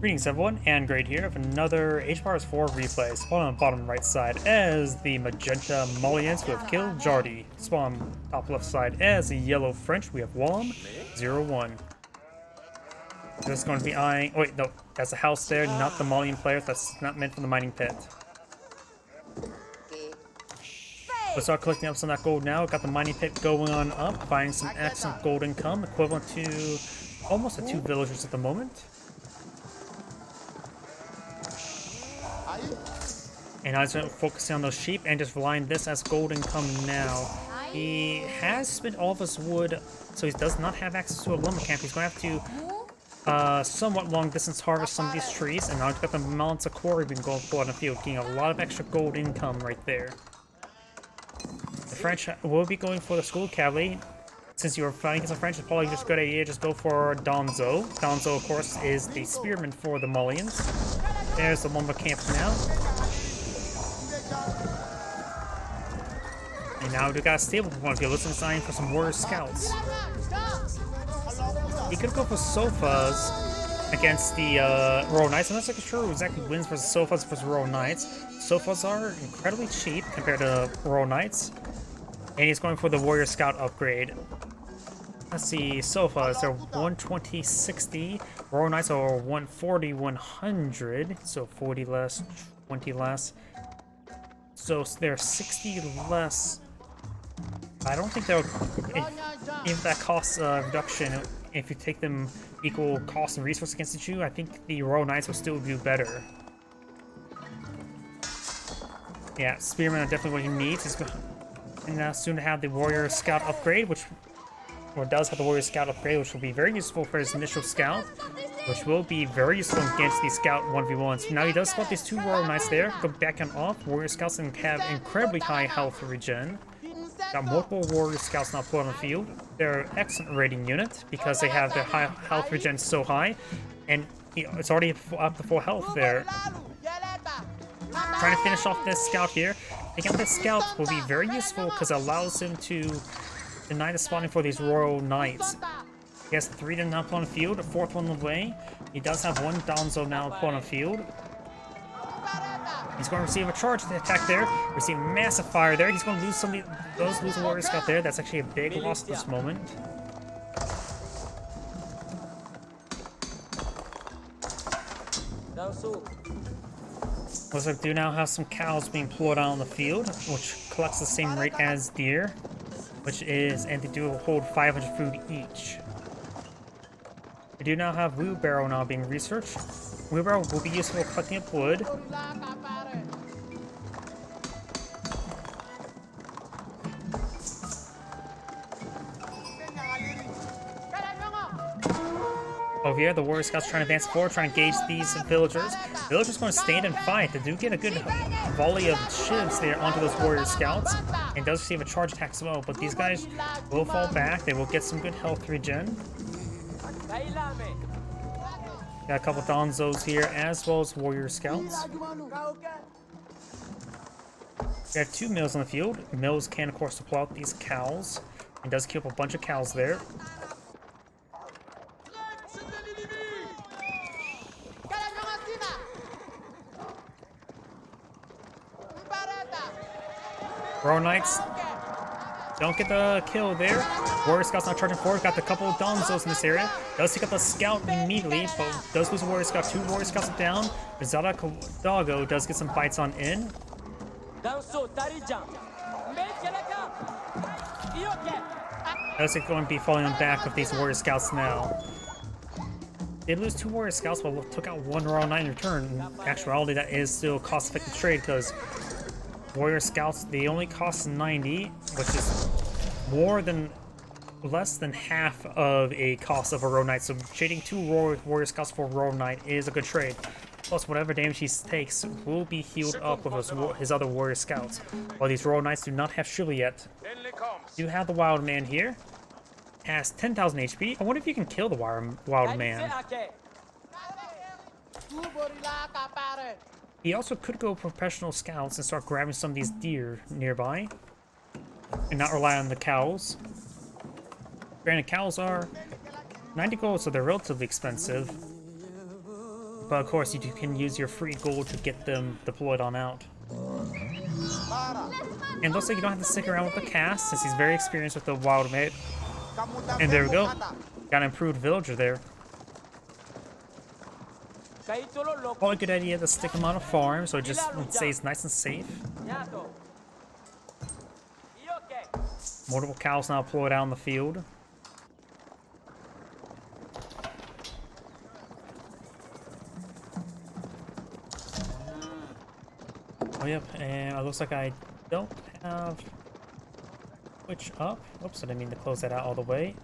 Greetings everyone, and Grade here of another H-Bars 4 replay. Spawn on the bottom right side as the magenta Malians, we have Kiljardi. Spawn on top left side as the yellow French, we have Wam01. Just going to be eyeing... oh wait, no, that's a house there, not the Malian player. That's not meant for the mining pit. We'll start collecting up some of that gold now. Got the mining pit going on up, finding some excellent gold income, equivalent to almost 2 villagers at the moment. And I was focusing on those sheep and just relying this as gold income now. He has spent all of his wood, so he does not have access to a lumber camp. He's going to have to somewhat long distance harvest some of these trees. And now he's got the mountains of quarry being going for on the field, getting a lot of extra gold income right there. The French will be going for the school cavalry. Since you are fighting against the French, it's probably just a good idea just go for Donzo. Donzo, of course, is the spearman for the Malians. There's the lumber camp now. And now we got a stable point. If you're listening to sign for some warrior scouts. He could go for sofas against the Royal Knights. I'm not sure who exactly wins versus sofas versus Royal Knights. Sofas are incredibly cheap compared to Royal Knights. And he's going for the warrior scout upgrade. Let's see, sofas are 120-60. Royal Knights are 140-100. So 40 less, 20 less. So they're 60 less. I don't think they'll, if that cost reduction, if you take them equal cost and resource against you, I think the Royal Knights will still do better. Yeah, Spearmen are definitely what he needs. He's going and soon to have the Warrior Scout upgrade, which does have the Warrior Scout upgrade, which will be very useful for his initial scout, which will be very useful against the Scout 1v1s. Now he does spot these 2 Royal Knights there, go back and off. Warrior Scouts and have incredibly high health regen. Got multiple Warrior Scouts now put on the field. They're an excellent rating unit because they have their high health regen so high, and you know, it's already up to full health there. Trying to finish off this scout here. Again, this scout will be very useful because it allows him to deny the spawning for these Royal Knights. He has 3 to now put on the field, a 4th one on the way. He does have 1 Donzo now put on the field. He's going to receive a charge attack there. Receive massive fire there. He's going to lose some of those losing warrior scout there. That's actually a big loss at this moment. Looks like we do now have some cows being pulled out on the field, which collects the same rate as deer, which is, and they do hold 500 food each. We do now have wheelbarrow now being researched. Wheelbarrow will be useful for collecting up wood. Over here, the warrior scouts trying to advance forward, trying to engage these villagers. Villagers going to stand and fight. They do get a good volley of shivs there onto those warrior scouts, and does receive a charge attack as well. But these guys will fall back. They will get some good health regen. Got a couple Donzos here as well as warrior scouts. We have 2 mills on the field. Mills can, of course, pull out these cows, and does kill up a bunch of cows there. Royal Knights don't get the kill there. Warrior Scouts now charging forward. Got a couple of Donzos in this area. Does take up the scout immediately, but does lose a Warrior Scout. 2 Warrior Scouts are down. Zada Dago does get some bites on in. Looks like going to be falling on back with these Warrior Scouts now. They lose 2 Warrior Scouts, but took out 1 Royal Knight in return. In actuality, that is still a cost-effective trade because Warrior Scouts, they only cost 90, which is less than half of a cost of a Royal Knight. So trading 2 Warrior Scouts for a Royal Knight is a good trade. Plus, whatever damage he takes will be healed up with his other Warrior Scouts. While these Royal Knights do not have chivalry yet. You have the Wild Man here. Has 10,000 HP. I wonder if you can kill the Wild Man. He also could go professional scouts and start grabbing some of these deer nearby and not rely on the cows. Granted, cows are 90 gold, so they're relatively expensive. But of course, you can use your free gold to get them deployed on out. And looks like you don't have to stick around with the cast since he's very experienced with the wild mate. And there we go. Got an improved villager there. Probably a good idea to stick him on a farm so it just stays nice and safe. Multiple cows now deployed out in the field. Oh, yep, and it looks like I don't have Twitch up. Oops, I didn't mean to close that out all the way.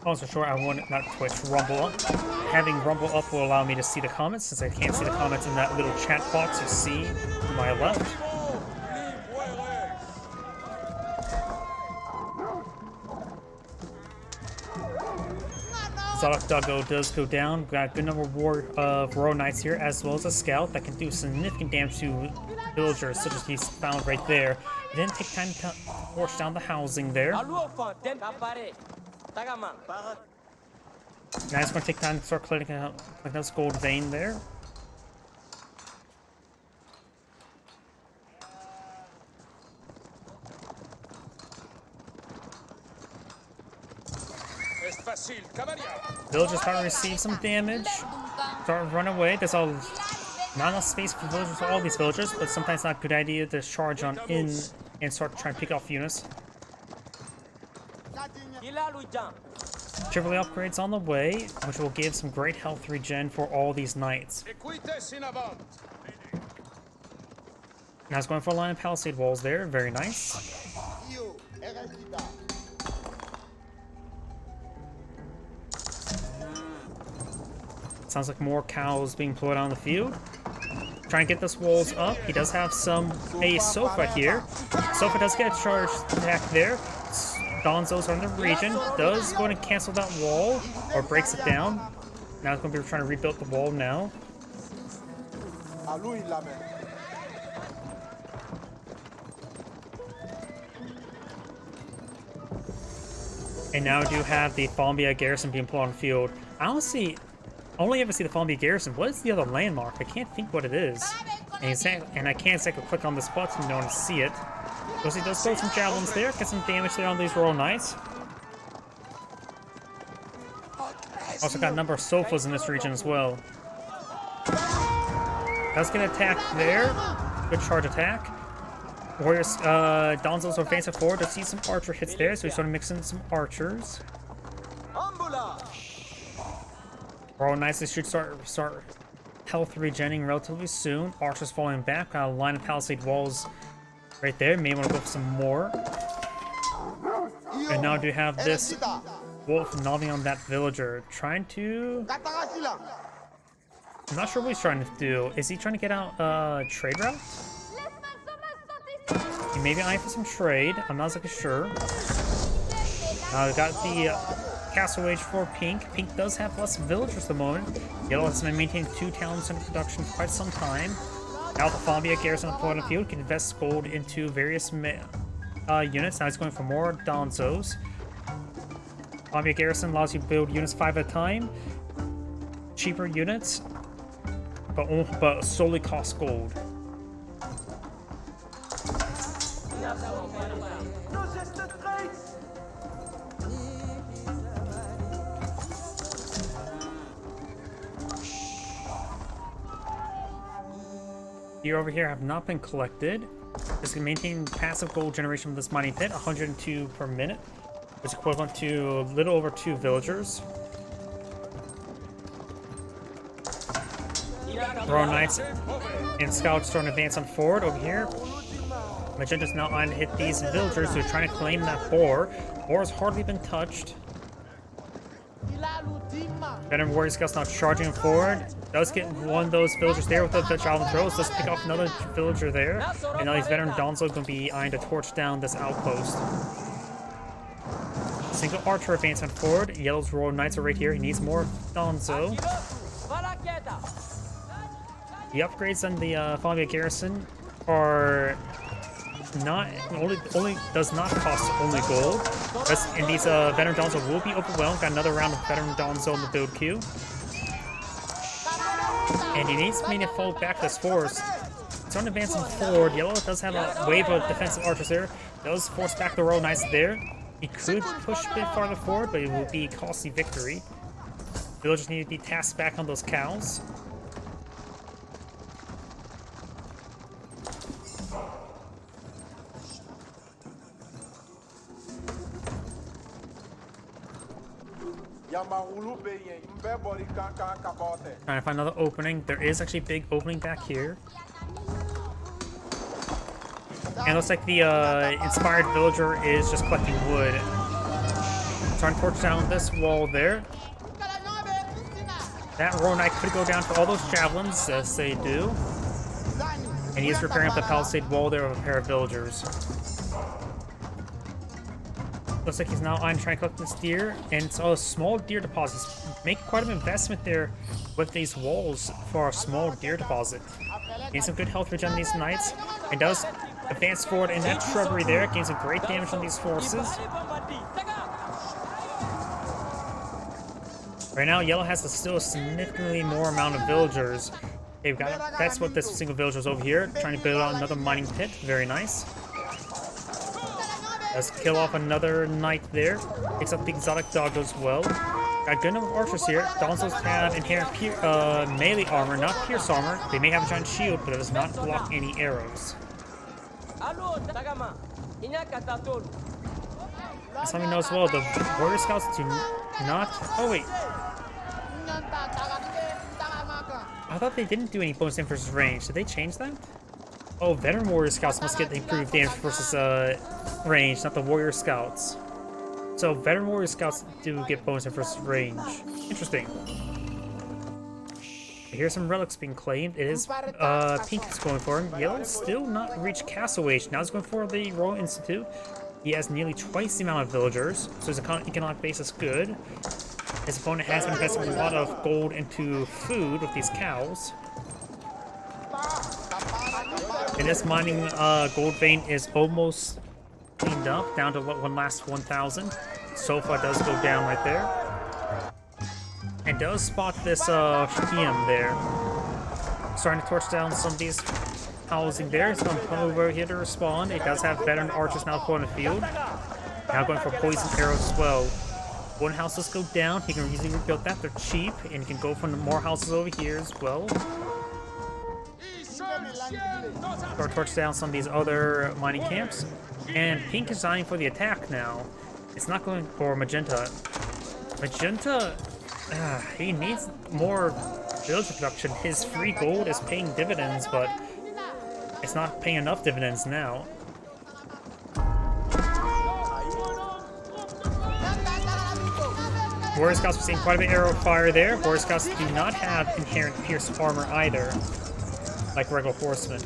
Also, sure, I want not Twitch, Rumble up. Having Rumble up will allow me to see the comments since I can't see the comments in that little chat box you see to my left. Doggo does go down. Got a good number of Royal Knights here, as well as a scout that can do significant damage to villagers, such as he's found right there. It didn't take time to force down the housing there. Now it's going to take time to start collecting this gold vein there. Villagers start to receive some damage, start to run away. There's not enough space for villagers for all these villagers, but sometimes not a good idea to charge on in and start trying to pick off units. Chevrolet upgrades on the way, which will give some great health regen for all these knights. Now it's going for a line of palisade walls there, very nice. Sounds like more cows being pulled out on the field. Trying to get those walls up. He does have a sofa here. Sofa does get a charge attack there. Donzos are in the region. Does go and cancel that wall or breaks it down. Now it's going to be trying to rebuild the wall now. And now we do have the Fombia garrison being pulled on the field. I only ever see the Fombia garrison. What is the other landmark? I can't think what it is. And I can't exactly click on this button in order to see it. So he does throw some javelins there, get some damage there on these Royal Knights. Also got a number of sofas in this region as well. Does get attacked there. Good charge attack. Warriors, Donzos are advancing forward. Does see some archer hits there, so he's sort of mixing some archers. Royal Knights, they should start health regenerating relatively soon. Archers falling back. Got a line of palisade walls right there. May want to go for some more. And now do have this wolf gnawing on that villager. Trying to... I'm not sure what he's trying to do. Is he trying to get out trade route? He may be eyeing for some trade. I'm not exactly sure. We got the castle wage for Pink. Pink does have less villagers at the moment. Yellow has been maintaining 2 talents in production for quite some time. Now the Fombia garrison on the field can invest gold into various units. Now he's going for more Donzos. Fombia garrison allows you to build units 5 at a time. Cheaper units, but solely cost gold. Here over here have not been collected. This can maintain passive gold generation from this mining pit, 102 per minute, which is equivalent to a little over 2 villagers. Royal Knights and Scouts starting to advance on forward over here. Magenta's now on to hit these villagers who are trying to claim that boar. Boar has hardly been touched. Veteran Warrior Scouts now charging forward. Does get one of those villagers there with the javelin throws. Does pick off another villager there. And now these veteran Donzo are going to be eyeing to torch down this outpost. Single archer advancing forward. Yellow's Royal Knights are right here. He needs more Donzo. The upgrades on the Fombia garrison are not only does not cost only gold. And these veteran Donzo will be overwhelmed. Got another round of veteran Donzo in the build queue. And he needs me to fall back this force. It's on advancing forward. Yellow does have a wave of defensive archers there. Does force back the Royal Knights there. He could push a bit farther forward, but it will be a costly victory. Villagers need to be tasked back on those cows. Trying to find another opening. There is actually a big opening back here. And it looks like the inspired villager is just collecting wood. Trying to torch down this wall there. That Royal Knight could go down for all those javelins, as they do. And he is repairing up the palisade wall there of a pair of villagers. Looks like he's now on trying to collect this deer, and it's all small deer deposits. Make quite an investment there with these walls for a small deer deposit. Gain some good health regen on these knights, and does advance forward in that shrubbery there. Gains some great damage on these forces. Right now, yellow has still a significantly more amount of villagers. They've got that's what this single villager is over here, trying to build out another mining pit. Very nice. Let's kill off another knight there. Picks up the exotic dog as well. Got a good number of archers here. Donzos have inherent melee armor, not pierce armor. They may have a giant shield, but it does not block any arrows. As let me know as well, the warrior scouts do not. Oh wait. I thought they didn't do any bonus damage versus range. Did they change that? Oh, veteran warrior scouts must get improved damage versus range, not the warrior scouts. So veteran warrior scouts do get bonus versus range. Interesting. Here's some relics being claimed. It is pink is going for him. Yellow still not reached Castle Age. Now he's going for the Royal Institute. He has nearly twice the amount of villagers, so his economic base is good. His opponent has been investing a lot of gold into food with these cows. And this mining gold vein is almost cleaned up, down to one last 1,000. Sofa does go down right there. And does spot this Shkiem there. Starting to torch down some of these housing there. It's going to come over here to respond. It does have veteran archers now put in the field. Now going for poison arrows as well. One house does go down. He can easily rebuild that. They're cheap. And he can go for more houses over here as well. Or torch down some of these other mining camps. And pink is dying for the attack now. It's not going for magenta. Magenta, he needs more villager production. His free gold is paying dividends, but it's not paying enough dividends now. Warrior Scouts are seeing quite a bit of arrow fire there. Warrior Scouts do not have inherent pierce armor either, like regular horsemen.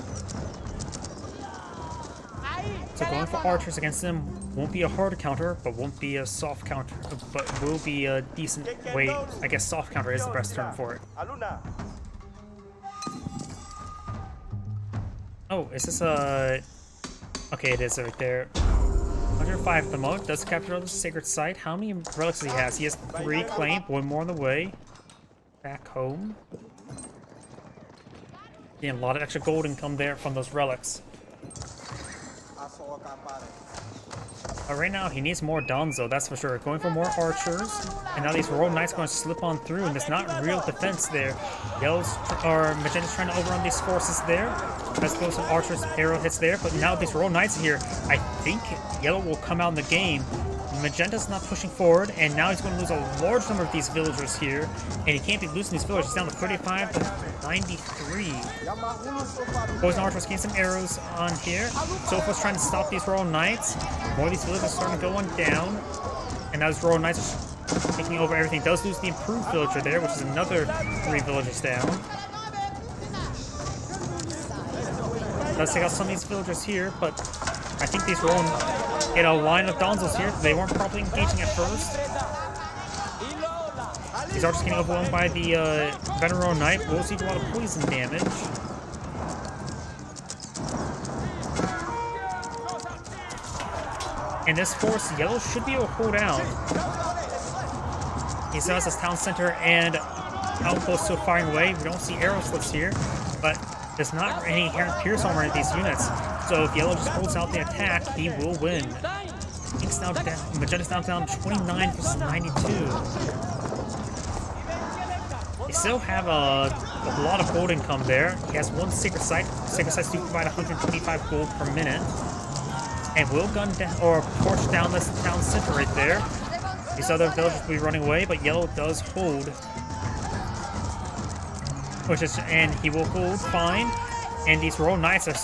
So going for archers against them won't be a hard counter, but won't be a soft counter, but will be a decent way. I guess soft counter is the best term for it. Oh, is this a... Okay, it is right there. 105 at the moment. Does capture the sacred site. How many relics does he has? He has 3 claimed, 1 more on the way. Back home. Yeah, a lot of extra gold income there from those relics. Right now, he needs more Donzo, that's for sure. Going for more archers, and now these Royal Knights going to slip on through, and there's not real defense there. Yellow's or Magenta's trying to overrun these forces there. Let's go some archers, arrow hits there, but now these Royal Knights are here. I think Yellow will come out in the game. Magenta's not pushing forward, and now he's going to lose a large number of these villagers here, and he can't be losing these villagers. He's down to 35 to 93. Poison archers getting some arrows on here. Sofa's trying to stop these Royal Knights. More of these villagers starting to go on down, and now these Royal Knights are taking over everything. Does lose the improved villager there, which is another 3 villagers down. Does take out some of these villagers here, but I think these Royal get a line of Donzos here. They weren't properly engaging at first. These archers getting overwhelmed by the veteran Royal Knight. We'll see a lot of poison damage. And this force, Yellow should be able to hold out. He still has his town center and outpost still firing away. We don't see arrow slits here, but there's not any inherent pierce armor in these units. So if Yellow just holds out the attack, he will win. Pink's now down, Magenta's now down 29 versus 92. They still have a lot of gold income there. He has one Sacred Site. Sacred Sites do provide 125 gold per minute. And will gun down, or torch down this town center right there. These other villagers will be running away, but Yellow does hold. And he will hold fine. And these Royal Knights are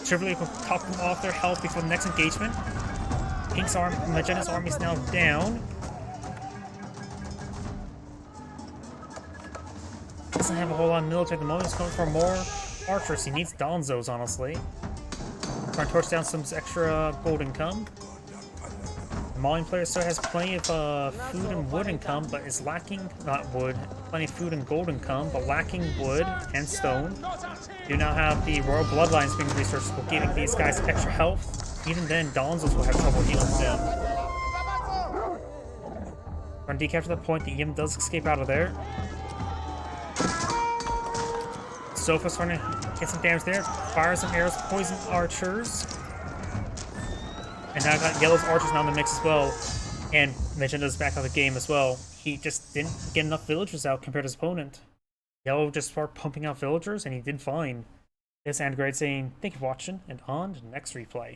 trivially top them off their health before the next engagement. Pink's Magenta's army is now down. Doesn't have a whole lot of military at the moment. He's going for more archers. He needs Donzos, honestly. Trying to torch down some extra gold income. The Malian player still has plenty of food and wood income, but is lacking, not wood, plenty of food and gold income, but lacking wood and stone. You now have the royal bloodlines being researched, giving these guys extra health. Even then, Donzos will have trouble healing them. Trying to decapture the point, the Yim does escape out of there. Sofa's trying to get some damage there. Fires some arrows, poison archers. And now got Yellow's archers now in the mix as well. And Magenta's back out of the game as well. He just didn't get enough villagers out compared to his opponent. Yellow just started pumping out villagers, and he did fine. This is Andgrade saying, thank you for watching, and on to the next replay.